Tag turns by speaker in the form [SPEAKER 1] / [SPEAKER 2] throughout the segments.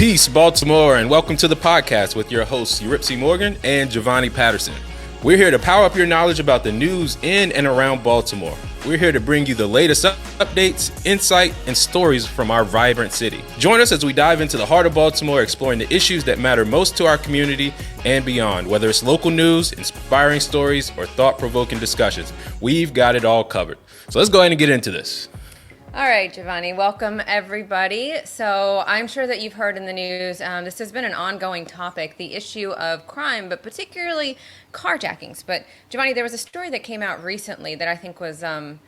[SPEAKER 1] Peace, Baltimore, and welcome to the podcast with your hosts, Eurypsy Morgan and Giovanni Patterson. We're here to power up your knowledge about the news in and around Baltimore. We're here to bring you the latest updates, insight, and stories from our vibrant city. Join us as we dive into the heart of Baltimore, exploring the issues that matter most to our community and beyond. Whether it's local news, inspiring stories, or thought-provoking discussions, we've got it all covered. So let's go ahead and get into this.
[SPEAKER 2] All right, Giovanni, welcome everybody. So I'm sure that you've heard in the news, this has been an ongoing topic, the issue of crime, but particularly carjackings. But Giovanni, there was a story that came out recently that I think was, the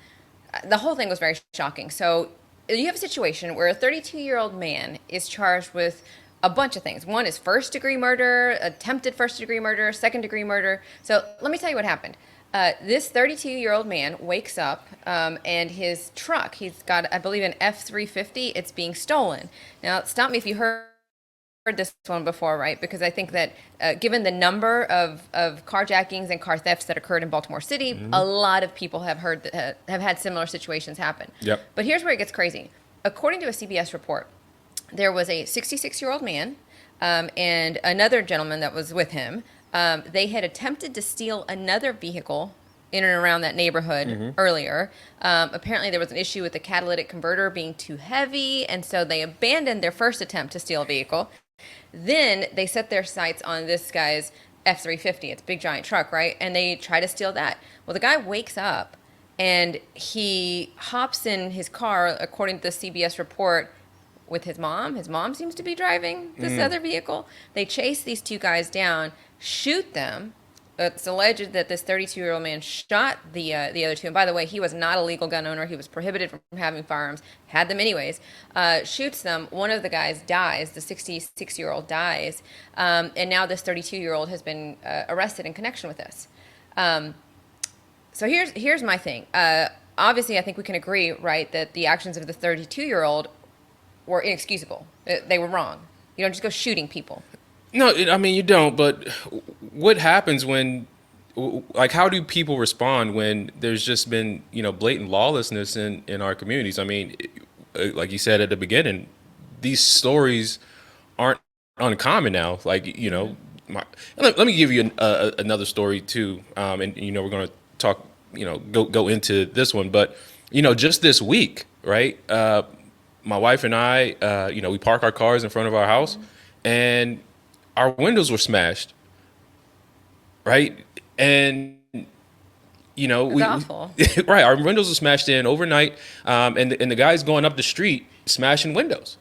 [SPEAKER 2] whole thing was very shocking. So you have a situation where a 32-year-old man is charged with a bunch of things. One is first-degree murder, attempted first-degree murder, second-degree murder. So let me tell you what happened. This 32-year-old man wakes up and his truck, he's got, I believe, an F-350. It's being stolen. Now, stop me if you heard this one before, right? Because I think that given the number of carjackings and car thefts that occurred in Baltimore City, a lot of people have heard that, have had similar situations happen. Yep. But here's where it gets crazy. According to a CBS report, there was a 66-year-old man and another gentleman that was with him. They had attempted to steal another vehicle in and around that neighborhood earlier. Apparently there was an issue with the catalytic converter being too heavy, and so they abandoned their first attempt to steal a vehicle. Then they set their sights on this guy's F-350. It's a big giant truck, right? And they try to steal that. Well, the guy wakes up and he hops in his car, according to the CBS report, with his mom. His mom seems to be driving this other vehicle. They chase these two guys down, shoot them. It's alleged that this 32-year-old man shot the other two. And by the way, he was not a legal gun owner. He was prohibited from having firearms, had them anyways. Shoots them. One of the guys dies. The 66-year-old dies. And now this 32-year-old has been arrested in connection with this. So here's my thing. Obviously, I think we can agree, right, that the actions of the 32-year-old were inexcusable. They were wrong. You don't just go shooting people.
[SPEAKER 1] No, I mean, you don't, but what happens when, like, how do people respond when there's just been, blatant lawlessness in our communities? I mean, like you said at the beginning, these stories aren't uncommon now. Like, let me give you another story too. And, we're going to talk, go into this one, but, just this week, right? My wife and I, we park our cars in front of our house and our windows were smashed. Right. And,
[SPEAKER 2] awful.
[SPEAKER 1] Right. Our windows were smashed in overnight. And the guy's going up the street smashing windows.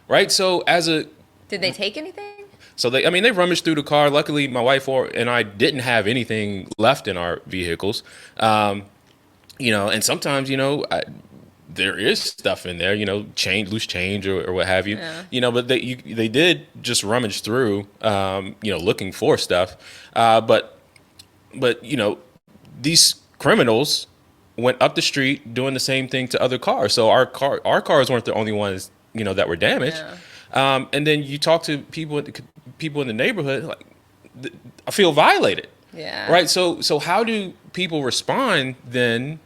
[SPEAKER 1] Right. So did
[SPEAKER 2] they take anything?
[SPEAKER 1] So they rummaged through the car. Luckily, my wife and I didn't have anything left in our vehicles. And sometimes, there is stuff in there, loose change or what have you, but they did just rummage through, looking for stuff. But these criminals went up the street doing the same thing to other cars. So our cars weren't the only ones, that were damaged. Yeah. And then you talk to people in the neighborhood, like, I feel violated.
[SPEAKER 2] Yeah.
[SPEAKER 1] Right. So how do people respond then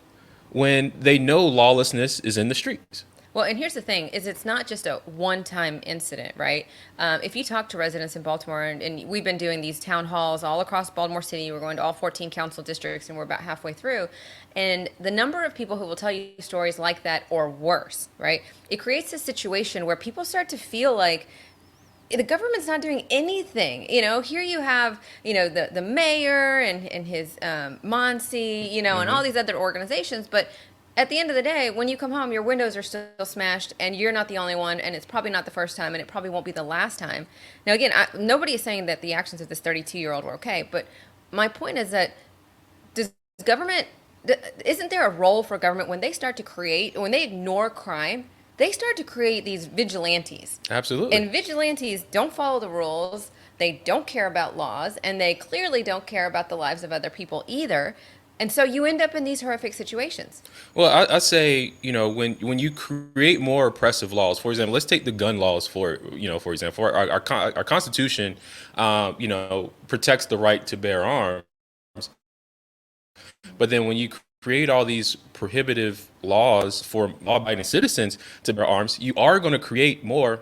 [SPEAKER 1] when they know lawlessness is in the streets?
[SPEAKER 2] Well, and here's the thing, is it's not just a one-time incident, right? If you talk to residents in Baltimore, and we've been doing these town halls all across Baltimore City, we're going to all 14 council districts, and we're about halfway through, and the number of people who will tell you stories like that or worse, right? It creates a situation where people start to feel like the government's not doing anything. Here you have, the mayor and his Monsi, and all these other organizations. But at the end of the day, when you come home, your windows are still smashed, and you're not the only one, and it's probably not the first time, and it probably won't be the last time. Now, again, nobody is saying that the actions of this 32-year-old were okay, but my point is that isn't there a role for government when they ignore crime? They start to create these vigilantes.
[SPEAKER 1] Absolutely.
[SPEAKER 2] And vigilantes don't follow the rules. They don't care about laws. And they clearly don't care about the lives of other people either. And so you end up in these horrific situations.
[SPEAKER 1] Well, I say, when you create more oppressive laws, for example, let's take the gun laws for example, our Constitution, protects the right to bear arms. But then when you create all these prohibitive laws for law-abiding citizens to bear arms, you are going to create more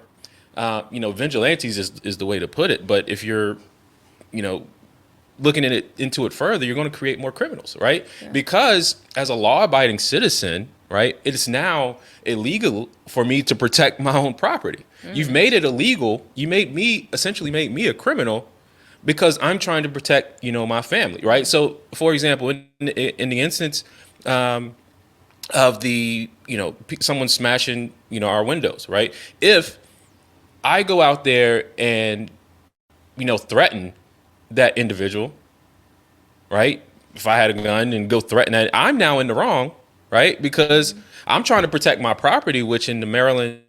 [SPEAKER 1] Vigilantes is the way to put it. But if you're, you know, looking at it into it further, you're going to create more criminals, right?
[SPEAKER 2] Yeah.
[SPEAKER 1] Because as a law-abiding citizen, right, it is now illegal for me to protect my own property. You've made it illegal. You essentially made me a criminal because I'm trying to protect, my family, right? So, for example, in the instance of the, someone smashing, our windows, right? If I go out there and, threaten that individual, right? If I had a gun and go threaten that, I'm now in the wrong, right? Because I'm trying to protect my property, which in the Maryland,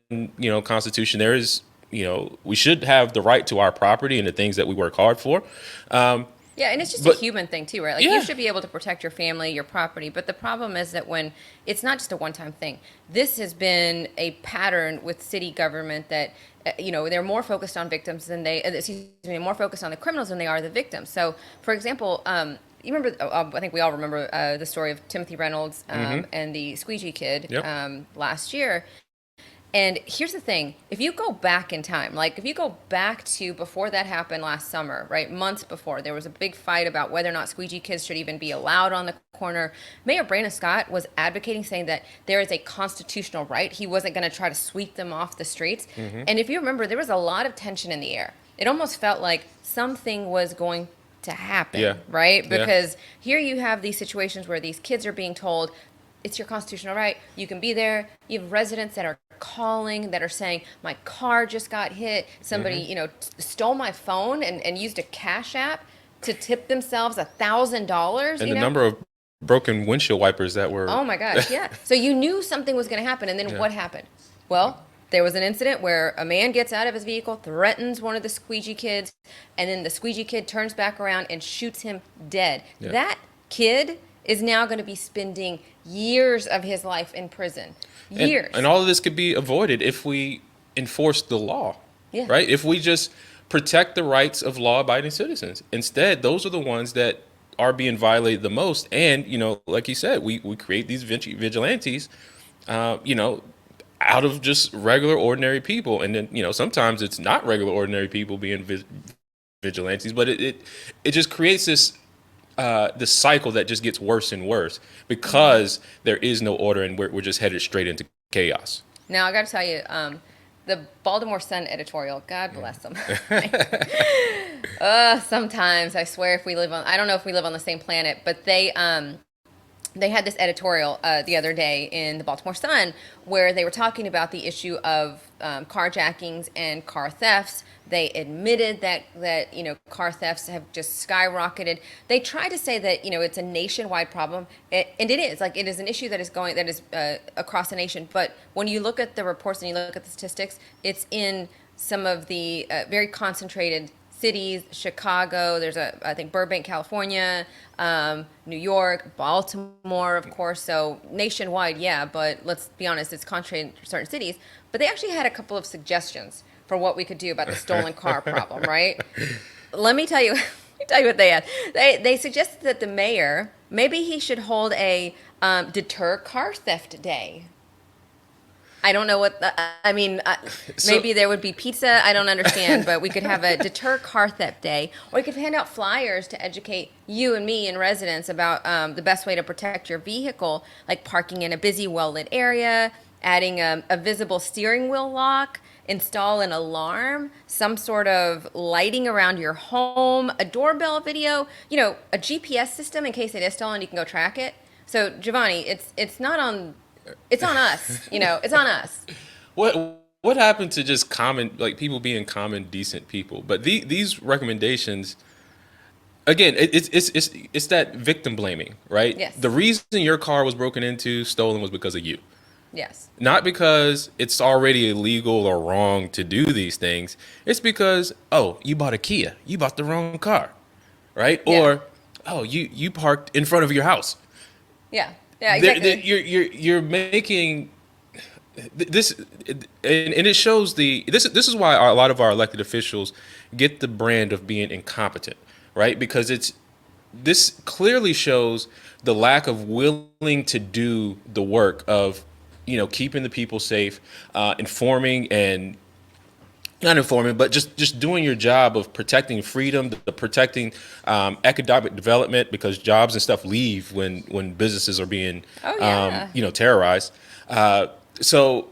[SPEAKER 1] Constitution, there is, we should have the right to our property and the things that we work hard for.
[SPEAKER 2] Yeah, and it's just a human thing too, right? Like
[SPEAKER 1] Yeah.
[SPEAKER 2] you should be able to protect your family, your property, but the problem is that when it's not just a one-time thing. This has been a pattern with city government that they're more focused on victims than more focused on the criminals than they are the victims. So, for example, you remember? I think we all remember the story of Timothy Reynolds and the squeegee kid
[SPEAKER 1] Yep.
[SPEAKER 2] last year. And here's the thing, if you go back in time, like if you go back to before that happened last summer, right, months before, there was a big fight about whether or not squeegee kids should even be allowed on the corner. Mayor Brandon Scott was advocating, saying that there is a constitutional right. He wasn't going to try to sweep them off the streets. And if you remember, there was a lot of tension in the air. It almost felt like something was going to happen,
[SPEAKER 1] Yeah.
[SPEAKER 2] right?
[SPEAKER 1] Yeah.
[SPEAKER 2] Because here you have these situations where these kids are being told, it's your constitutional right. You can be there. You have residents that are calling, that are saying, my car just got hit. Somebody, stole my phone and used a Cash App to tip themselves $1,000.
[SPEAKER 1] And the number of broken windshield wipers that were.
[SPEAKER 2] Oh my gosh, yeah. So you knew something was going to happen, and then what happened? Well, there was an incident where a man gets out of his vehicle, threatens one of the squeegee kids, and then the squeegee kid turns back around and shoots him dead.
[SPEAKER 1] Yeah.
[SPEAKER 2] That kid is now going to be spending years of his life in prison. Years.
[SPEAKER 1] And all of this could be avoided if we enforce the law,
[SPEAKER 2] Yeah.
[SPEAKER 1] right? If we just protect the rights of law-abiding citizens. Instead, those are the ones that are being violated the most. And, like you said, we create these vigilantes, out of just regular, ordinary people. And then, sometimes it's not regular, ordinary people being vigilantes, but it just creates this cycle that just gets worse and worse because there is no order and we're just headed straight into chaos.
[SPEAKER 2] Now, I got to tell you, the Baltimore Sun editorial, God bless them. Sometimes, I swear, I don't know if we live on the same planet, but they had this editorial the other day in the Baltimore Sun where they were talking about the issue of carjackings and car thefts. They admitted that car thefts have just skyrocketed. They try to say that it's a nationwide problem, and it is. Like, it is an issue that is across the nation. But when you look at the reports and you look at the statistics, it's in some of the very concentrated cities. Chicago, there's I think Burbank, California, New York, Baltimore, of course. So nationwide, yeah, but let's be honest, it's concentrated in certain cities. But they actually had a couple of suggestions for what we could do about the stolen car problem, right? Let me tell you what they had. They suggested that the mayor, maybe he should hold a deter car theft day. I don't know what, maybe there would be pizza. I don't understand, but we could have a deter car theft day, or we could hand out flyers to educate you and me and residents about the best way to protect your vehicle, like parking in a busy, well-lit area, adding a visible steering wheel lock, install an alarm, some sort of lighting around your home, a doorbell video, a GPS system in case it is stolen, you can go track it. So, Giovanni, it's on us, it's on us.
[SPEAKER 1] What happened to just common, like, people being common, decent people? But these recommendations, again, it's that victim blaming, right?
[SPEAKER 2] Yes.
[SPEAKER 1] The reason your car was broken into, stolen, was because of you.
[SPEAKER 2] Yes.
[SPEAKER 1] Not because it's already illegal or wrong to do these things. It's because, you bought a Kia. You bought the wrong car, right?
[SPEAKER 2] Yeah.
[SPEAKER 1] Or, you parked in front of your house.
[SPEAKER 2] Yeah. Yeah, exactly.
[SPEAKER 1] You're making this, and it shows this is why a lot of our elected officials get the brand of being incompetent, right? Because this clearly shows the lack of willing to do the work of keeping the people safe, informing and not informing, but just doing your job of protecting freedom, protecting economic development, because jobs and stuff leave when businesses are being,
[SPEAKER 2] Oh yeah.
[SPEAKER 1] terrorized. So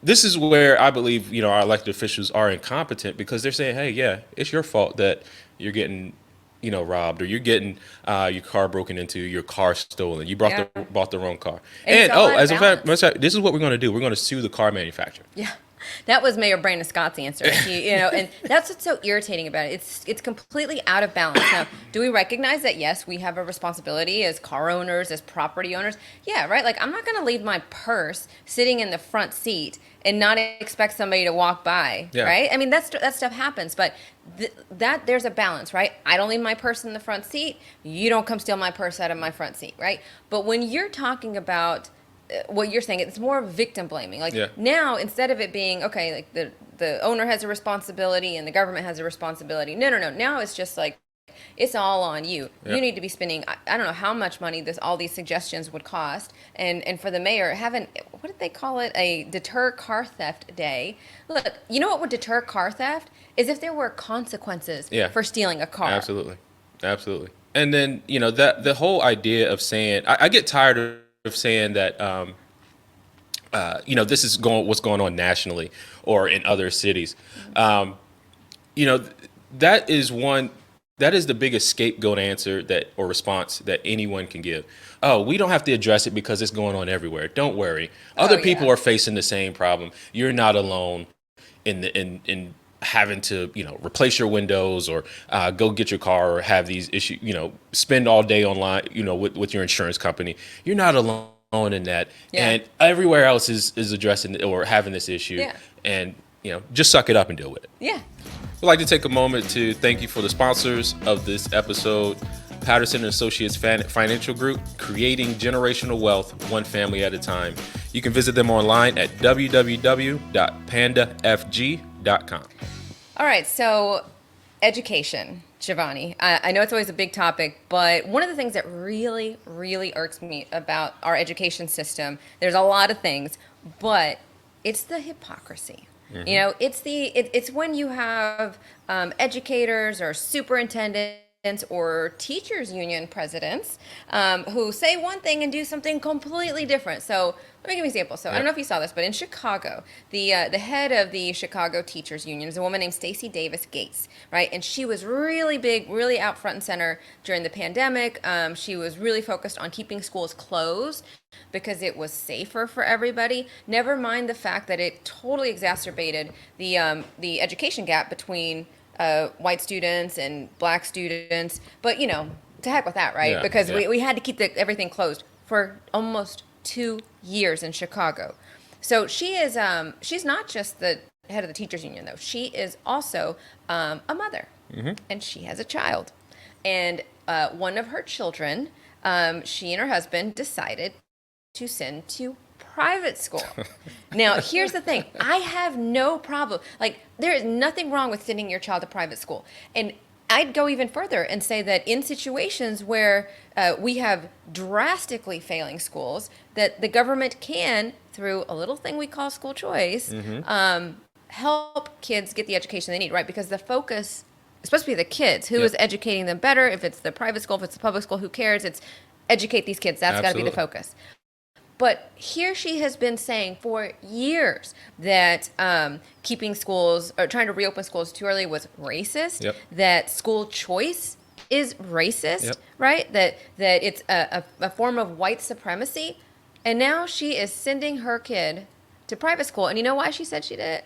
[SPEAKER 1] this is where I believe, our elected officials are incompetent, because they're saying, hey, yeah, it's your fault that you're getting, robbed, or you're getting your car broken into, your car stolen. You
[SPEAKER 2] Yeah.
[SPEAKER 1] bought the wrong car.
[SPEAKER 2] And it's
[SPEAKER 1] And
[SPEAKER 2] all out of
[SPEAKER 1] as a fact,
[SPEAKER 2] balance.
[SPEAKER 1] this is what we're going to do. We're going to sue the car manufacturer.
[SPEAKER 2] Yeah. That was Mayor Brandon Scott's answer. And that's what's so irritating about it. It's completely out of balance. Now, do we recognize that, yes, we have a responsibility as car owners, as property owners? Yeah, right? Like, I'm not going to leave my purse sitting in the front seat and not expect somebody to walk by,
[SPEAKER 1] Yeah.
[SPEAKER 2] right? I mean, that stuff happens, but that there's a balance, right? I don't leave my purse in the front seat. You don't come steal my purse out of my front seat, right? But when you're talking about what you're saying, it's more victim blaming. Like,
[SPEAKER 1] Yeah.
[SPEAKER 2] now, instead of it being, okay, like the owner has a responsibility and the government has a responsibility. No, no, no. Now it's just like, it's all on you.
[SPEAKER 1] Yeah.
[SPEAKER 2] You need to be spending, I don't know how much money all these suggestions would cost. And for the mayor, having, what did they call it? A deter car theft day. Look, you know what would deter car theft? Is if there were consequences
[SPEAKER 1] Yeah.
[SPEAKER 2] for stealing a car.
[SPEAKER 1] Absolutely. Absolutely. And then, that the whole idea of saying, I get tired of saying that, this is what's going on nationally or in other cities. You know, that is the biggest scapegoat answer or response that anyone can give. Oh, we don't have to address it because it's going on everywhere. Don't worry. Other people
[SPEAKER 2] yeah.
[SPEAKER 1] are facing the same problem. You're not alone in having to, replace your windows, or go get your car, or have these issues, spend all day online, with your insurance company. You're not alone in that.
[SPEAKER 2] Yeah.
[SPEAKER 1] And everywhere else is addressing or having this issue.
[SPEAKER 2] Yeah.
[SPEAKER 1] And, just suck it up and deal with it.
[SPEAKER 2] Yeah.
[SPEAKER 1] I'd like to take a moment to thank you for the sponsors of this episode: Patterson and Associates Financial Group, creating generational wealth one family at a time. You can visit them online at www.pandafg.com.
[SPEAKER 2] All right, so education, Giovanni. I know it's always a big topic, but one of the things that really, really irks me about our education system, there's a lot of things, but it's the hypocrisy. It's when you have educators or superintendents or teachers union presidents who say one thing and do something completely different. So let me give you an example. So I don't know if you saw this, but in Chicago, the head of the Chicago Teachers Union is a woman named Stacey Davis Gates, right? And she was really big, really out front and center during the pandemic. She was really focused on keeping schools closed because it was safer for everybody. Never mind the fact that it totally exacerbated the education gap between white students and black students. But, to heck with that, right?
[SPEAKER 1] Yeah,
[SPEAKER 2] because
[SPEAKER 1] yeah.
[SPEAKER 2] we had to keep everything closed for almost 2 years in Chicago. So she's not just the head of the teachers union, though. She is also a mother, and she has a child. And one of her children, she and her husband decided to send to private school. Now, here's the thing. I have no problem. Like, there is nothing wrong with sending your child to private school. And I'd go even further and say that in situations where we have drastically failing schools, that the government can, through a little thing we call school choice, help kids get the education they need, right? Because the focus, especially the kids, who is educating them better? If it's the private school, if it's the public school, who cares? It's educate these kids. That's got to be the
[SPEAKER 1] Absolutely.
[SPEAKER 2] focus. But here she has been saying for years that keeping schools or trying to reopen schools too early was racist.
[SPEAKER 1] Yep.
[SPEAKER 2] That school choice is racist,
[SPEAKER 1] Yep.
[SPEAKER 2] right? That it's a form of white supremacy. And now she is sending her kid to private school. And you know why she said she did it?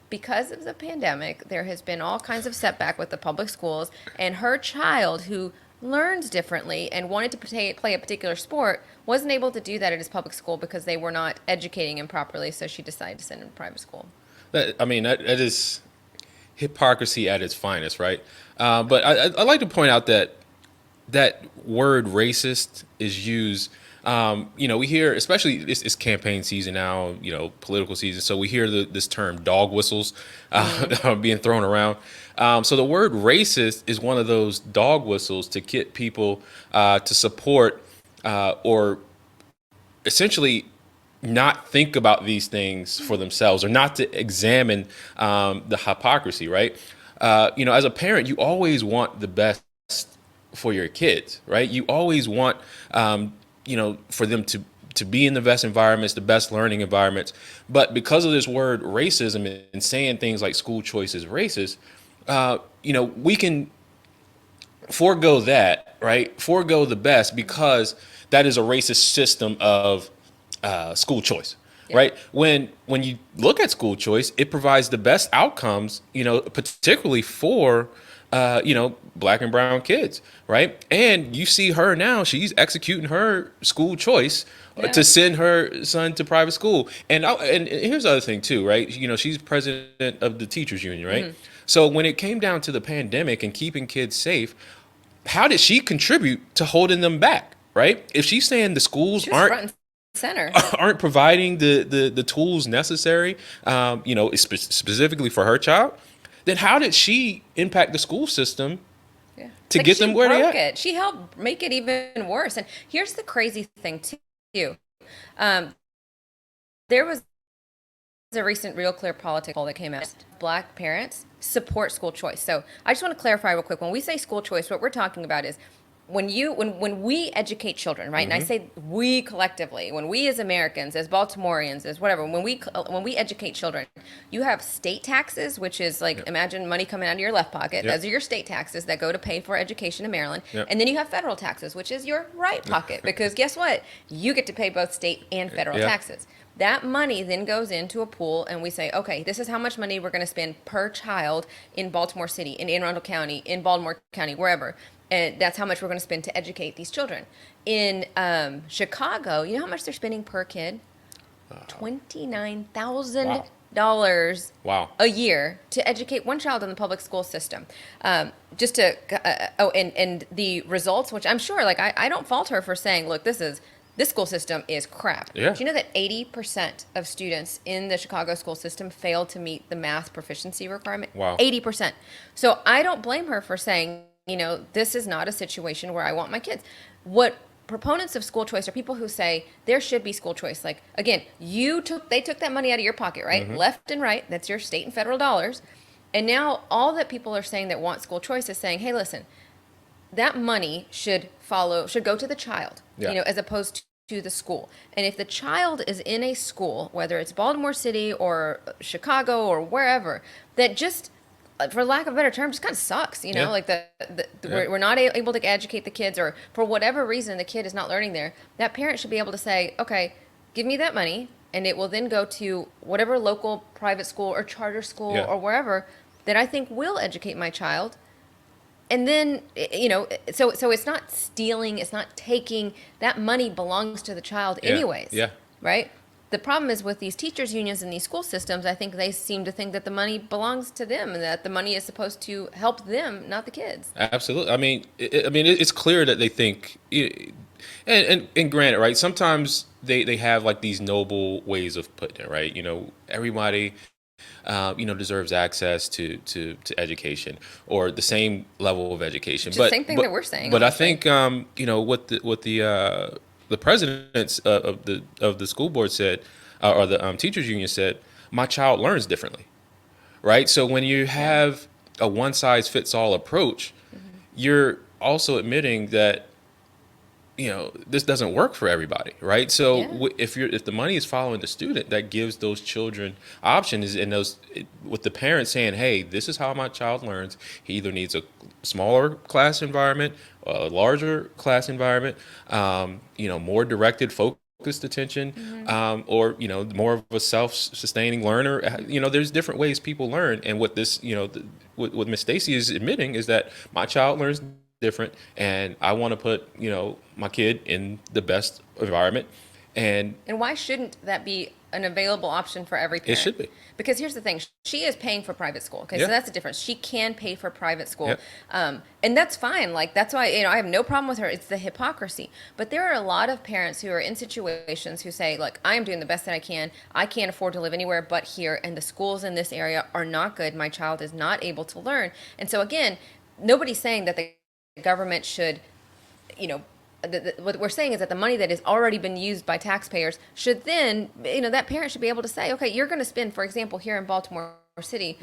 [SPEAKER 2] Because of the pandemic, there has been all kinds of setback with the public schools. And her child, who learns differently and wanted to play a particular sport, wasn't able to do that at his public school because they were not educating him properly. So she decided to send him to private school.
[SPEAKER 1] That is hypocrisy at its finest, right? But I'd like to point out that word racist is used. We hear, especially it's campaign season now, political season. So we hear this term dog whistles being thrown around. So the word racist is one of those dog whistles to get people to support or essentially not think about these things for themselves, or not to examine the hypocrisy, right? As a parent, you always want the best for your kids, right? You always want, for them to be in the best environments, the best learning environments. But because of this word racism and saying things like school choice is racist, we can forego that, right? Forego the best because that is a racist system of school choice,
[SPEAKER 2] Yeah.
[SPEAKER 1] right? When you look at school choice, it provides the best outcomes, particularly for black and brown kids, right? And you see her now; she's executing her school choice to send her son to private school. And here's the other thing too, right? She's president of the teachers union, right?
[SPEAKER 2] Mm-hmm.
[SPEAKER 1] So when it came down to the pandemic and keeping kids safe, how did she contribute to holding them back, right? If she's saying the schools
[SPEAKER 2] She was front and center.
[SPEAKER 1] aren't providing the tools necessary, specifically for her child, then how did she impact the school system
[SPEAKER 2] Yeah.
[SPEAKER 1] to get them where they at?
[SPEAKER 2] She helped make it even worse. And here's the crazy thing too. Um, there was a recent Real Clear Politics poll that came out. Black parents support school choice. So I just want to clarify real quick. When we say school choice, what we're talking about is when we educate children, right? And I say we collectively, when we as Americans, as Baltimoreans, as whatever, when we educate children, you have state taxes, which is like, imagine money coming out of your left pocket. Those are your state taxes that go to pay for education in Maryland. And then you have federal taxes, which is your right pocket, because guess what? You get to pay both state and federal taxes. That money then goes into a pool, and we say, okay, this is how much money we're going to spend per child in Baltimore City, in Anne Arundel County, in Baltimore County, wherever. And that's how much we're going to spend to educate these children. In Chicago, you know how much they're spending per kid? $29,000 a year to educate one child in the public school system. And the results, which I'm sure, like, I don't fault her for saying, look, this school system is crap.
[SPEAKER 1] Yeah.
[SPEAKER 2] Do you know that 80% of students in the Chicago school system failed to meet the math proficiency requirement?
[SPEAKER 1] Wow.
[SPEAKER 2] 80%. So I don't blame her for saying, this is not a situation where I want my kids. What proponents of school choice are people who say there should be school choice. Like, again, they took that money out of your pocket, right? Left and right. That's your state and federal dollars. And now all that people are saying that want school choice is saying, hey, listen, that money should go to the child, as opposed to the school. And if the child is in a school, whether it's Baltimore City or Chicago or wherever, that just, for lack of a better term, just kind of sucks, like we're not able to educate the kids, or for whatever reason the kid is not learning there, that parent should be able to say, okay, give me that money, and it will then go to whatever local private school or charter school or wherever that I think will educate my child. And then, so it's not stealing, it's not taking. That money belongs to the child anyways.
[SPEAKER 1] Yeah.
[SPEAKER 2] Right? The problem is with these teachers' unions and these school systems, I think they seem to think that the money belongs to them and that the money is supposed to help them, not the kids.
[SPEAKER 1] Absolutely. I mean, it's clear that they think, and granted, right? Sometimes they have like these noble ways of putting it, right? Everybody deserves access to education, or the same level of education.
[SPEAKER 2] It's the same thing that we're saying.
[SPEAKER 1] But honestly. I think what the presidents of the school board said, or the teachers union said, my child learns differently, right? So when you have a one size fits all approach, you're also admitting that this doesn't work for everybody, right? So if the money is following the student, that gives those children options, and with the parents saying, hey, this is how my child learns. He either needs a smaller class environment, a larger class environment, more directed, focused attention, or more of a self-sustaining learner. There's different ways people learn, and what this what Miss Stacy is admitting is that my child learns different, and I want to put my kid in the best environment. And
[SPEAKER 2] why shouldn't that be an available option for every parent?
[SPEAKER 1] It should be.
[SPEAKER 2] Because here's the thing, she is paying for private school. Okay, so that's the difference. She can pay for private school, and that's fine. Like, that's why I have no problem with her. It's the hypocrisy. But there are a lot of parents who are in situations who say, look, I am doing the best that I can. I can't afford to live anywhere but here, and the schools in this area are not good. My child is not able to learn. And so again, nobody's saying that the government should, what we're saying is that the money that has already been used by taxpayers should then, that parent should be able to say, okay, you're going to spend, for example, here in Baltimore City,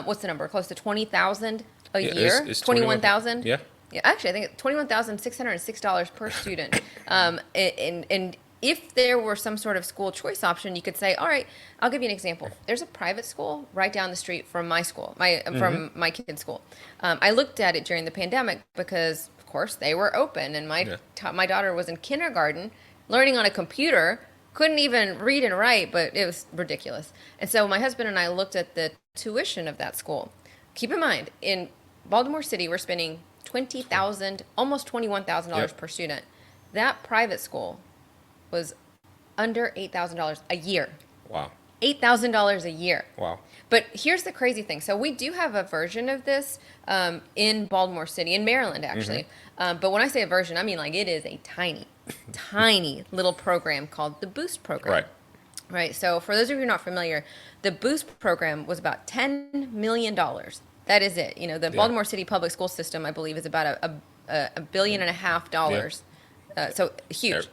[SPEAKER 2] what's the number? Close to 20,000 a year,
[SPEAKER 1] it's
[SPEAKER 2] 21,000.
[SPEAKER 1] Yeah.
[SPEAKER 2] Yeah, actually, I think it's $21,606 per student. And if there were some sort of school choice option, you could say, all right, I'll give you an example. There's a private school right down the street from my school, from my kid's school. I looked at it during the pandemic because, of course, they were open, and my daughter was in kindergarten, learning on a computer, couldn't even read and write, but it was ridiculous. And so my husband and I looked at the tuition of that school. Keep in mind, in Baltimore City, we're spending $20,000, almost $21,000 per student. That private school was under $8,000 a year.
[SPEAKER 1] Wow.
[SPEAKER 2] $8,000 a year.
[SPEAKER 1] Wow.
[SPEAKER 2] But here's the crazy thing. So we do have a version of this in Baltimore City, in Maryland, actually. But when I say a version, I mean like it is a tiny, tiny little program called the Boost program.
[SPEAKER 1] Right.
[SPEAKER 2] Right. So for those of you who are not familiar, the Boost program was about $10 million. That is it. The Baltimore City public school system, I believe, is about $1.5 billion. So huge.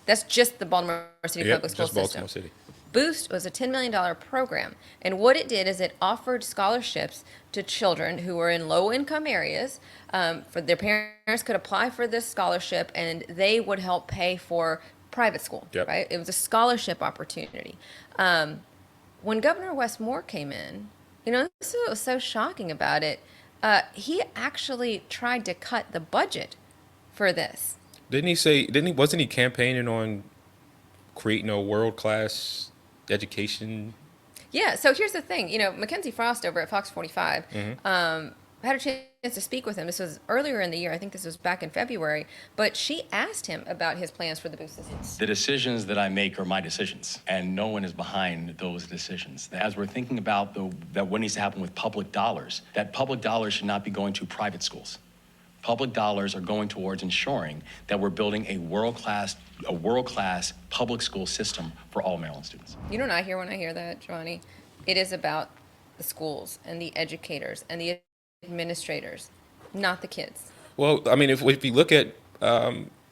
[SPEAKER 2] That's just the Baltimore City public school
[SPEAKER 1] just
[SPEAKER 2] system.
[SPEAKER 1] Baltimore City.
[SPEAKER 2] Boost was a $10 million program. And what it did is it offered scholarships to children who were in low-income areas. For their parents could apply for this scholarship, and they would help pay for private school. Right? It was a scholarship opportunity. When Governor Wes Moore came in, this is what was so shocking about it. He actually tried to cut the budget for this.
[SPEAKER 1] Wasn't he campaigning on creating a world-class education?
[SPEAKER 2] Yeah, so here's the thing. Mackenzie Frost over at Fox 45 had a chance to speak with him. This was earlier in the year. I think this was back in February. But she asked him about his plans for the boost system.
[SPEAKER 3] The decisions that I make are my decisions, and no one is behind those decisions. As we're thinking about that what needs to happen with public dollars, that public dollars should not be going to private schools. Public dollars are going towards ensuring that we're building a world-class public school system for all Maryland students.
[SPEAKER 2] You know what I hear when I hear that, Giovanni? It is about the schools and the educators and the administrators, not the kids.
[SPEAKER 1] Well, I mean, if you look at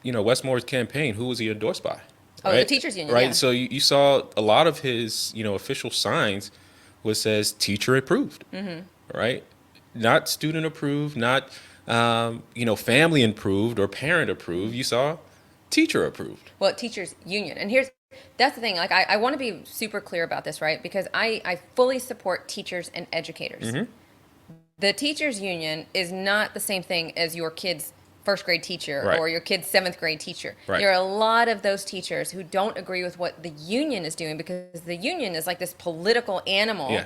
[SPEAKER 1] Wes Moore's campaign, who was he endorsed by?
[SPEAKER 2] Oh,
[SPEAKER 1] right?
[SPEAKER 2] The teachers union.
[SPEAKER 1] Right.
[SPEAKER 2] Yeah.
[SPEAKER 1] So you saw a lot of his official signs which says teacher approved. Right. Not student approved. Not family approved or parent approved. You saw teacher approved.
[SPEAKER 2] Well, teachers union. And that's the thing. Like, I want to be super clear about this, right? Because I fully support teachers and educators. The teachers union is not the same thing as your kid's first grade teacher or your kid's seventh grade teacher.
[SPEAKER 1] Right.
[SPEAKER 2] There are a lot of those teachers who don't agree with what the union is doing because the union is like this political animal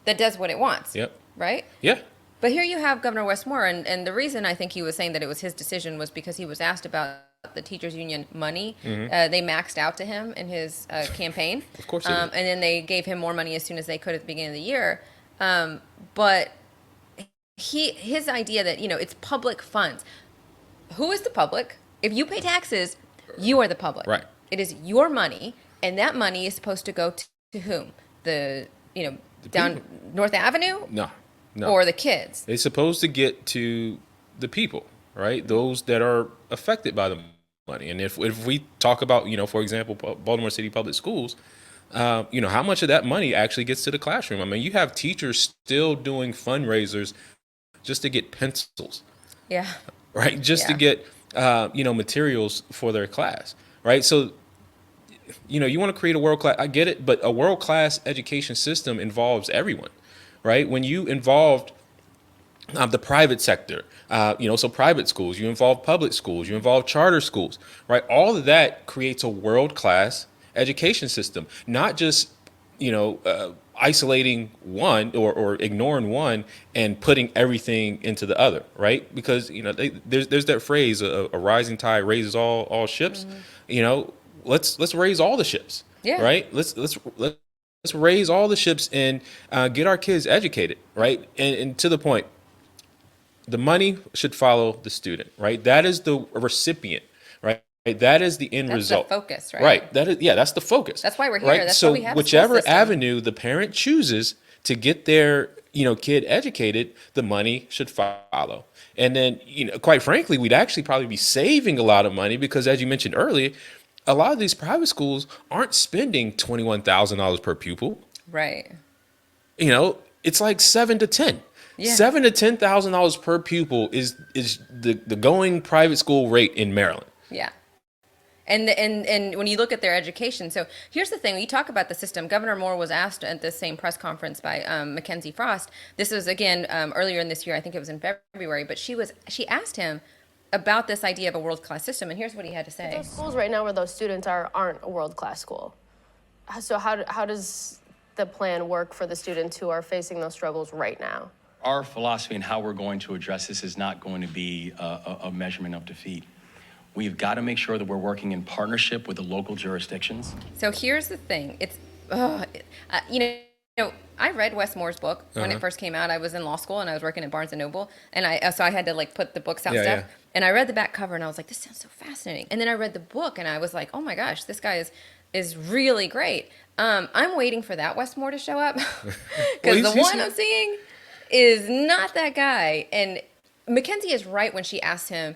[SPEAKER 2] that does what it wants. Right?
[SPEAKER 1] Yeah.
[SPEAKER 2] But here you have Governor Wes Moore, and the reason I think he was saying that it was his decision was because he was asked about the teachers union money. They maxed out to him in his campaign.
[SPEAKER 1] Of course they did.
[SPEAKER 2] And then they gave him more money as soon as they could at the beginning of the year. But his idea that, it's public funds. Who is the public? If you pay taxes, you are the public.
[SPEAKER 1] Right.
[SPEAKER 2] It is your money, and that money is supposed to go to whom? Down North Avenue?
[SPEAKER 1] No.
[SPEAKER 2] Or the kids?
[SPEAKER 1] It's supposed to get to the people, right? Those that are affected by the money. And if we talk about, for example, Baltimore City Public Schools, how much of that money actually gets to the classroom? I mean, you have teachers still doing fundraisers just to get pencils.
[SPEAKER 2] Yeah.
[SPEAKER 1] Right? Just to get, materials for their class, right? So, you want to create a world-class, I get it, but a world-class education system involves everyone, right? When you involved the private sector, so private schools, you involve public schools, you involve charter schools, right? All of that creates a world-class education system, not just, isolating one or ignoring one and putting everything into the other, right? Because, there's that phrase, a rising tide raises all ships. Let's raise all the ships, right? Let's raise all the ships and get our kids educated, right? And to the point, the money should follow the student, right? That is the recipient, right? That is the end result.
[SPEAKER 2] That's the focus, right?
[SPEAKER 1] Right. That's the focus.
[SPEAKER 2] That's why we're here.
[SPEAKER 1] Right?
[SPEAKER 2] That's
[SPEAKER 1] so
[SPEAKER 2] why we have
[SPEAKER 1] whichever
[SPEAKER 2] a school system.
[SPEAKER 1] avenue the parent chooses to get their, kid educated, the money should follow. And then, quite frankly, we'd actually probably be saving a lot of money because, as you mentioned earlier, a lot of these private schools aren't spending $21,000 per pupil.
[SPEAKER 2] Right.
[SPEAKER 1] It's like 7 to 10.
[SPEAKER 2] Yeah.
[SPEAKER 1] $7,000 to $10,000 per pupil is the going private school rate in Maryland.
[SPEAKER 2] Yeah. And when you look at their education, so here's the thing: when you talk about the system, Governor Moore was asked at the same press conference by Mackenzie Frost. This was again earlier in this year, I think it was in February. But she asked him about this idea of a world-class system, and here's what he had to say.
[SPEAKER 4] Those schools right now where those students aren't a world-class school. So how does the plan work for the students who are facing those struggles right now?
[SPEAKER 3] Our philosophy and how we're going to address this is not going to be a measurement of defeat. We've got to make sure that we're working in partnership with the local jurisdictions.
[SPEAKER 2] So here's the thing: it's I read Wes Moore's book when it first came out. I was in law school and I was working at Barnes and Noble, and I had to like put the books out stuff. Yeah. And I read the back cover and I was like, this sounds so fascinating. And then I read the book and I was like, oh my gosh, this guy is really great. I'm waiting for that Wes Moore to show up because the one I'm seeing is not that guy. And Mackenzie is right when she asked him,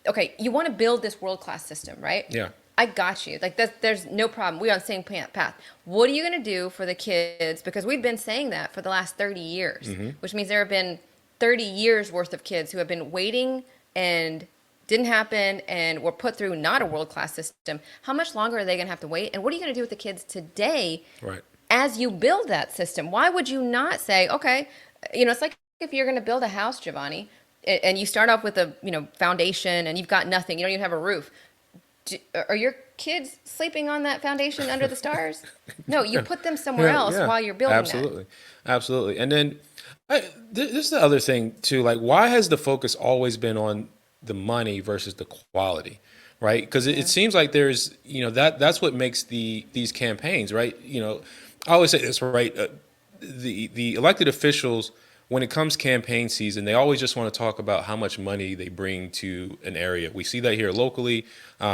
[SPEAKER 2] okay, you want to build this world-class system, right?
[SPEAKER 1] Yeah.
[SPEAKER 2] I got you. Like, there's no problem. We're on the same path. What are you going to do for the kids? Because we've been saying that for the last 30 years, which means there have been 30 years worth of kids who have been waiting and didn't happen and were put through not a world-class system. How much longer are they going to have to wait? And what are you going to do with the kids today as you build that system? Why would you not say, okay, it's like if you're going to build a house, Giovanni, and you start off with a foundation and you've got nothing, you don't even have a roof. Are your kids sleeping on that foundation under the stars? No, you put them somewhere else while you're building
[SPEAKER 1] that. Absolutely. And then this is the other thing too, like why has the focus always been on the money versus the quality, right? Because it seems like there's, that's what makes these campaigns, right? I always say this, right? The elected officials, when it comes campaign season, they always just want to talk about how much money they bring to an area. We see that here locally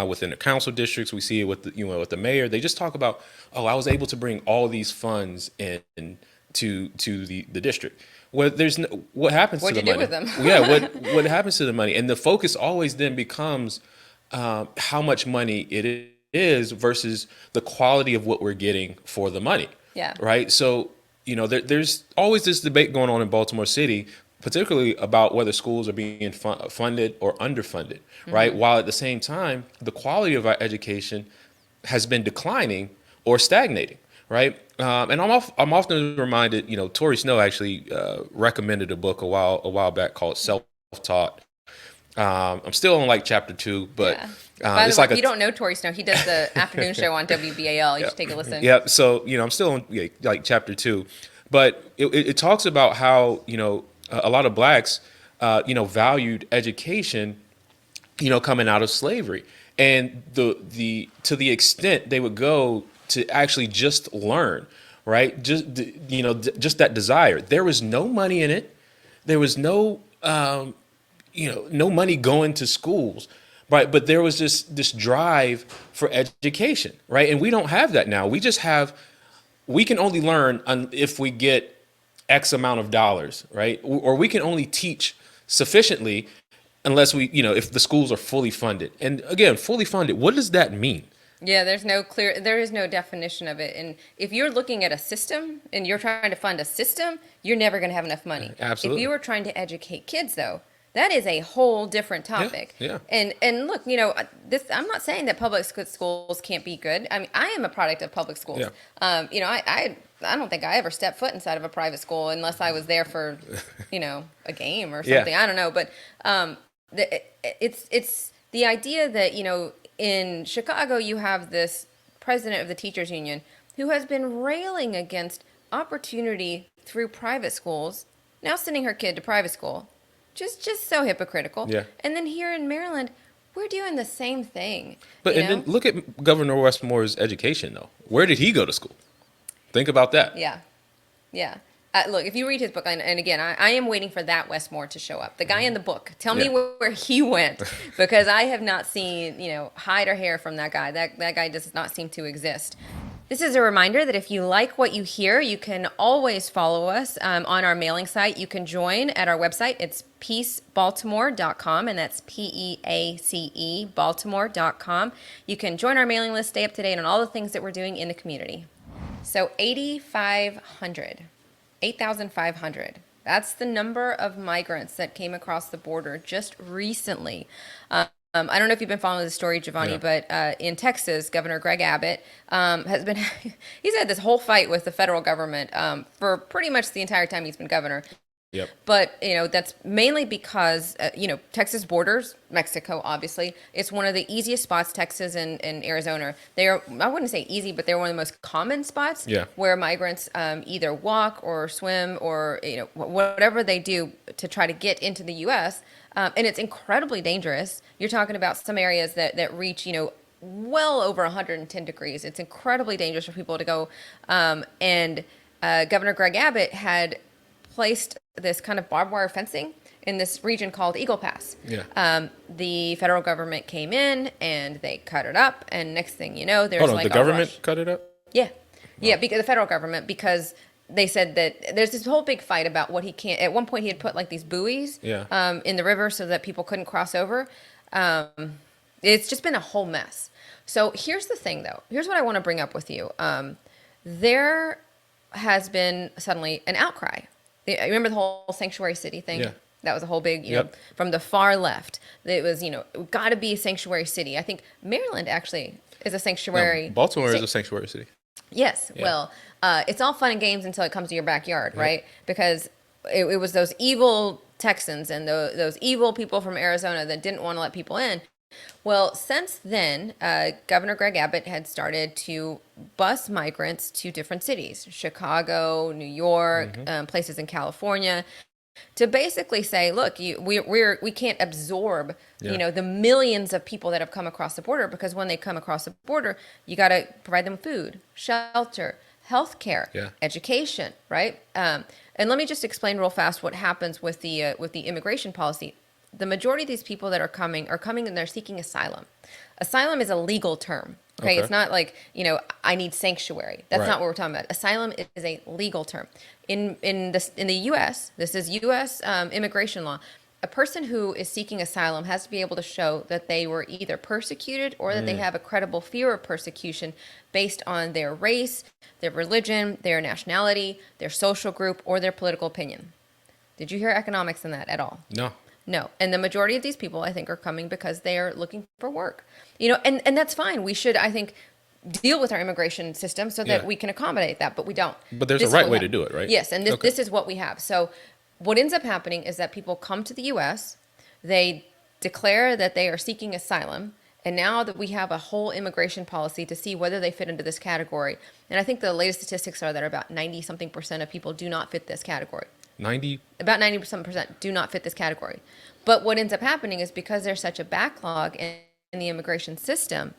[SPEAKER 1] within the council districts. We see it with with the mayor. They just talk about, oh, I was able to bring all these funds in to the district. Well, what happens to the money?
[SPEAKER 2] What'd you do with them?
[SPEAKER 1] What happens to the money? And the focus always then becomes how much money it is versus the quality of what we're getting for the money.
[SPEAKER 2] Yeah.
[SPEAKER 1] Right. So there's always this debate going on in Baltimore City, particularly about whether schools are being funded or underfunded, right? While at the same time, the quality of our education has been declining or stagnating, right? And I'm often reminded, Tori Snow actually recommended a book a while back called Self-Taught. I'm still on like chapter 2, but
[SPEAKER 2] By the way, if you don't know Tori Snow, he does the afternoon show on WBAL. You should take a listen.
[SPEAKER 1] Yeah. So, I'm still on like chapter 2, but it talks about how, a lot of blacks, valued education, coming out of slavery, and to the extent they would go to actually just learn, right? Just that desire. There was no money in it. There was no money going to schools, right? But there was this drive for education, right? And we don't have that now. We can only learn if we get X amount of dollars, right? Or we can only teach sufficiently unless if the schools are fully funded. And again, fully funded, what does that mean?
[SPEAKER 2] Yeah, there is no definition of it. And if you're looking at a system and you're trying to fund a system, you're never going to have enough money.
[SPEAKER 1] Absolutely.
[SPEAKER 2] If you were trying to educate kids, though, that is a whole different topic.
[SPEAKER 1] Yeah.
[SPEAKER 2] And look, I'm not saying that public schools can't be good. I mean, I am a product of public schools.
[SPEAKER 1] Yeah.
[SPEAKER 2] I don't think I ever stepped foot inside of a private school unless I was there for, a game or something.
[SPEAKER 1] Yeah.
[SPEAKER 2] I don't know, but it's the idea that in Chicago you have this president of the teachers union who has been railing against opportunity through private schools, now sending her kid to private school. Just so hypocritical.
[SPEAKER 1] Yeah.
[SPEAKER 2] And then here in Maryland, we're doing the same thing.
[SPEAKER 1] But then look at Governor Wes Moore's education, though. Where did he go to school? Think about that.
[SPEAKER 2] Yeah. Look, if you read his book, and again, I am waiting for that Wes Moore to show up. The guy in the book. Tell me where he went, because I have not seen hide or hair from that guy. That guy does not seem to exist. This is a reminder that if you like what you hear, you can always follow us on our mailing site. You can join at our website. It's peacebaltimore.com, and that's PEACE, Baltimore.com. You can join our mailing list, stay up to date on all the things that we're doing in the community. So 8,500. That's the number of migrants that came across the border just recently. I don't know if you've been following the story, Giovanni, but in Texas, Governor Greg Abbott has been, he's had this whole fight with the federal government for pretty much the entire time he's been governor.
[SPEAKER 1] Yep.
[SPEAKER 2] But, that's mainly because, Texas borders Mexico, obviously. It's one of the easiest spots, Texas and Arizona. They're, I wouldn't say easy, but they're one of the most common spots where migrants either walk or swim or, whatever they do to try to get into the U.S. And it's incredibly dangerous. You're talking about some areas that reach, well over 110 degrees. It's incredibly dangerous for people to go. And Governor Greg Abbott had placed this kind of barbed wire fencing in this region called Eagle Pass. The federal government came in and they cut it up, and next thing you know, there's like
[SPEAKER 1] the government cut it up?
[SPEAKER 2] Yeah, because the federal government, because they said that there's this whole big fight about what he can't. At one point, he had put like these buoys in the river so that people couldn't cross over. It's just been a whole mess. So here's the thing, though. Here's what I want to bring up with you. There has been suddenly an outcry. You remember the whole sanctuary city thing?
[SPEAKER 1] Yeah.
[SPEAKER 2] That was a whole big, from the far left. It was, got to be a sanctuary city. I think Maryland actually is a sanctuary.
[SPEAKER 1] No, Baltimore is a sanctuary city.
[SPEAKER 2] Yes. Yeah. Well, it's all fun and games until it comes to your backyard, right? Because it was those evil Texans and those evil people from Arizona that didn't want to let people in. Well, since then, Governor Greg Abbott had started to bus migrants to different cities, Chicago, New York, places in California, to basically say, look, we can't absorb, the millions of people that have come across the border, because when they come across the border, you got to provide them food, shelter, healthcare, education, right? And let me just explain real fast what happens with the immigration policy. The majority of these people that are coming and they're seeking asylum. Asylum is a legal term. Okay. It's not like, I need sanctuary. That's not what we're talking about. Asylum is a legal term. In the U.S., this is U.S. Immigration law. A person who is seeking asylum has to be able to show that they were either persecuted or that they have a credible fear of persecution based on their race, their religion, their nationality, their social group, or their political opinion. Did you hear economics in that at all? No. And the majority of these people, I think, are coming because they are looking for work. And that's fine. We should, I think, deal with our immigration system so that we can accommodate that, but we don't.
[SPEAKER 1] But there's a right way to do it, right?
[SPEAKER 2] Yes, and this is what we have. So what ends up happening is that people come to the U.S., they declare that they are seeking asylum, and now that we have a whole immigration policy to see whether they fit into this category, and I think the latest statistics are that about 90-something% of people do not fit this category. About 90% do not fit this category. But what ends up happening is because there's such a backlog in the immigration system,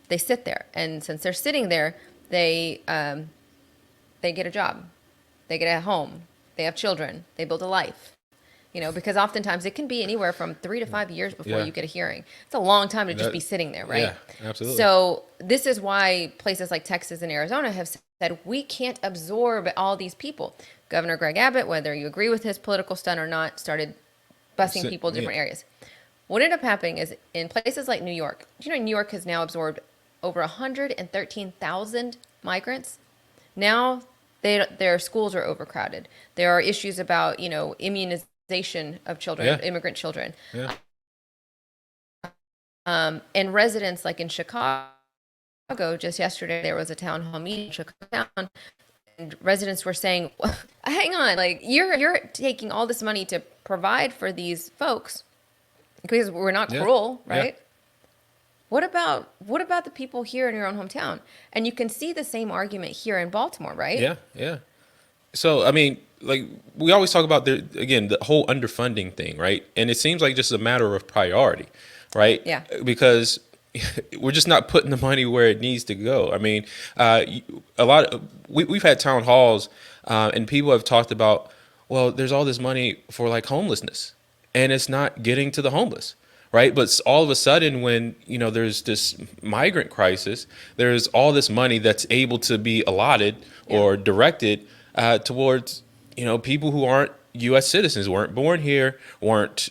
[SPEAKER 2] they sit there. And since they're sitting there, they get a job. They get a home. They have children. They build a life. Because oftentimes it can be anywhere from 3 to 5 years before you get a hearing. It's a long time to just be sitting there, right?
[SPEAKER 1] Yeah, absolutely.
[SPEAKER 2] So this is why places like Texas and Arizona have said, we can't absorb all these people. Governor Greg Abbott, whether you agree with his political stunt or not, started busing people in different areas. What ended up happening is in places like New York, New York has now absorbed over 113,000 migrants. Now their schools are overcrowded. There are issues about, immunization of children, immigrant children. And residents like in Chicago, just yesterday, there was a town hall meeting in Chicago, and residents were saying, hang on, like you're taking all this money to provide for these folks because we're not cruel, right? What about the people here in your own hometown? And you can see the same argument here in Baltimore, right?
[SPEAKER 1] Yeah. So, I mean, like we always talk about the whole underfunding thing, right? And it seems like just a matter of priority, right?
[SPEAKER 2] Yeah.
[SPEAKER 1] Because we're just not putting the money where it needs to go. I mean, we've had town halls and people have talked about, well, there's all this money for like homelessness and it's not getting to the homeless, right? But all of a sudden, when there's this migrant crisis, there's all this money that's able to be allotted or directed towards people who aren't U.S. citizens, weren't born here, weren't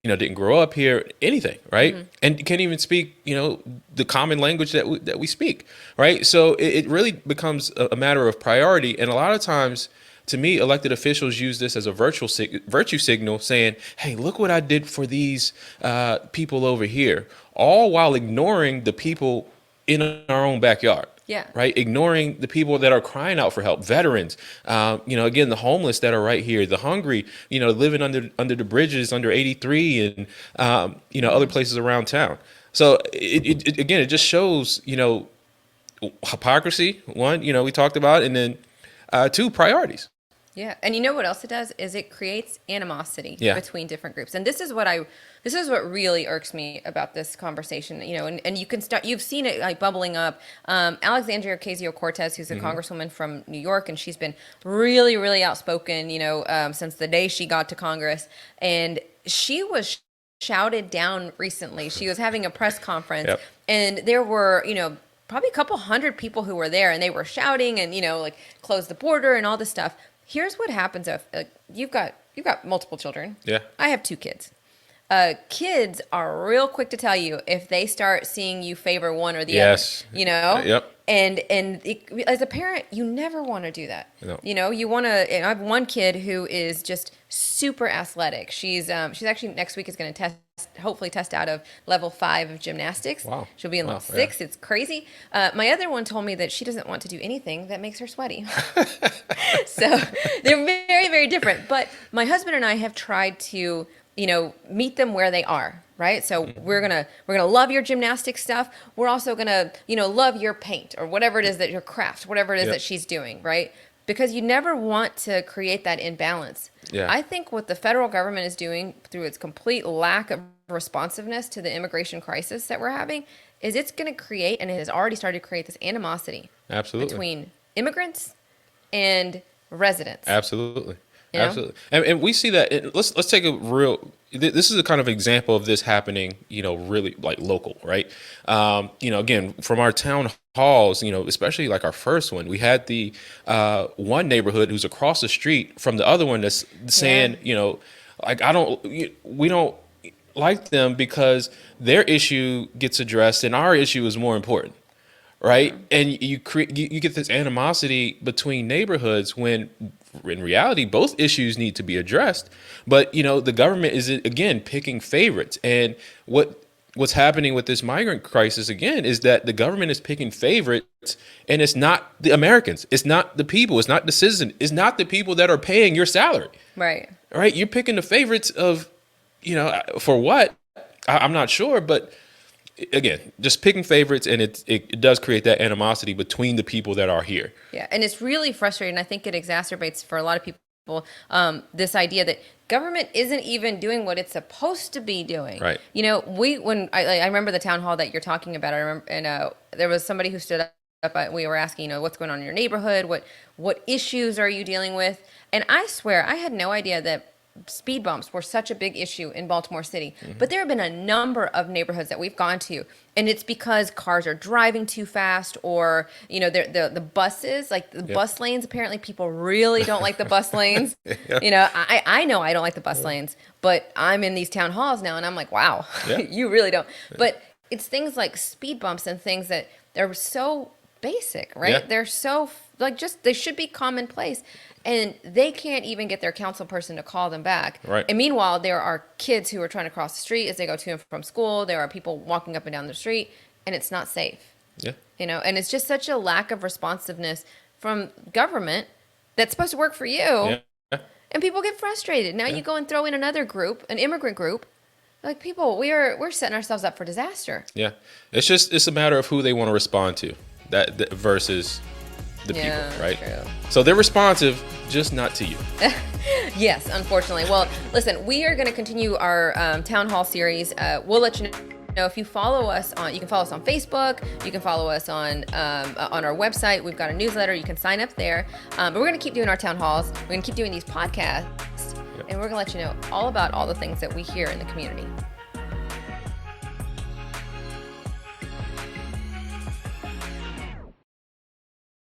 [SPEAKER 1] didn't grow up here, anything, right? And can't even speak the common language that we speak, right? So it really becomes a matter of priority, and a lot of times, to me, elected officials use this as a virtue signal, saying, hey, look what I did for these people over here, all while ignoring the people in our own backyard.
[SPEAKER 2] Yeah.
[SPEAKER 1] Right. Ignoring the people that are crying out for help, veterans, again, the homeless that are right here, the hungry, living under the bridges under 83 and, other places around town. So it just shows, hypocrisy, one, we talked about, and then two, priorities.
[SPEAKER 2] Yeah, and you know what else it does is it creates animosity between different groups, and this is what really irks me about this conversation. And you've seen it like bubbling up. Alexandria Ocasio-Cortez, who's a congresswoman from New York, and she's been really, really outspoken, since the day she got to Congress, and she was shouted down recently. She was having a press conference, and there were, probably a couple hundred people who were there, and they were shouting and like close the border and all this stuff. Here's what happens if you've got multiple children. Yeah. I have 2 kids. Kids are real quick to tell you if they start seeing you favor one or the other.
[SPEAKER 1] Yep.
[SPEAKER 2] And as a parent, you never want to do that.
[SPEAKER 1] No.
[SPEAKER 2] You want to. I have one kid who is just super athletic. She's actually next week is going to hopefully test out of level 5 of gymnastics. Wow. She'll be in level 6. Yeah. It's crazy. My other one told me that she doesn't want to do anything that makes her sweaty. So they're very, very different. But my husband and I have tried to, meet them where they are. Right. So we're going to love your gymnastics stuff. We're also going to, love your paint or whatever it is that your craft, whatever it is that she's doing. Right. Because you never want to create that imbalance. Yeah. I think what the federal government is doing through its complete lack of responsiveness to the immigration crisis that we're having is it's going to create, and it has already started to create, this animosity between immigrants and residents.
[SPEAKER 1] Absolutely. Absolutely. And we see that. Let's take a real. This is a kind of example of this happening, really like local, right? Again, from our town halls, especially like our first one, we had the one neighborhood who's across the street from the other one that's saying, like, we don't like them because their issue gets addressed and our issue is more important. Right. And you get this animosity between neighborhoods when in reality, both issues need to be addressed. But, the government is, again, picking favorites. And what's happening with this migrant crisis, again, is that the government is picking favorites, and it's not the Americans. It's not the people. It's not the citizen. It's not the people that are paying your salary. Right. Right. You're picking the favorites of, for what? I'm not sure. But again, just picking favorites, and it does create that animosity between the people that are here. Yeah, and it's really frustrating. I think it exacerbates for a lot of people this idea that government isn't even doing what it's supposed to be doing. Right. I remember the town hall that you're talking about. I remember, and there was somebody who stood up. We were asking, what's going on in your neighborhood? What issues are you dealing with? And I swear, I had no idea that speed bumps were such a big issue in Baltimore City. But there have been a number of neighborhoods that we've gone to, and it's because cars are driving too fast, or the buses, like the bus lanes. Apparently, people really don't like the bus lanes. I know I don't like the bus lanes, but I'm in these town halls now, and I'm like, wow, you really don't. But it's things like speed bumps and things that they're so basic, right? They're so they should be commonplace. And they can't even get their council person to call them back. Right. And meanwhile, there are kids who are trying to cross the street as they go to and from school. There are people walking up and down the street, and it's not safe. Yeah. And it's just such a lack of responsiveness from government that's supposed to work for you. Yeah. And people get frustrated. Now you go and throw in another group, an immigrant group. Like, people, we're setting ourselves up for disaster. Yeah. It's a matter of who they want to respond to that versus the people, right? True. So they're responsive, just not to you. Yes, unfortunately. Well, listen, we are going to continue our town hall series. We'll let you know if you follow us on. You can follow us on Facebook. You can follow us on our website. We've got a newsletter. You can sign up there. But we're going to keep doing our town halls. We're going to keep doing these podcasts, and we're going to let you know all about all the things that we hear in the community.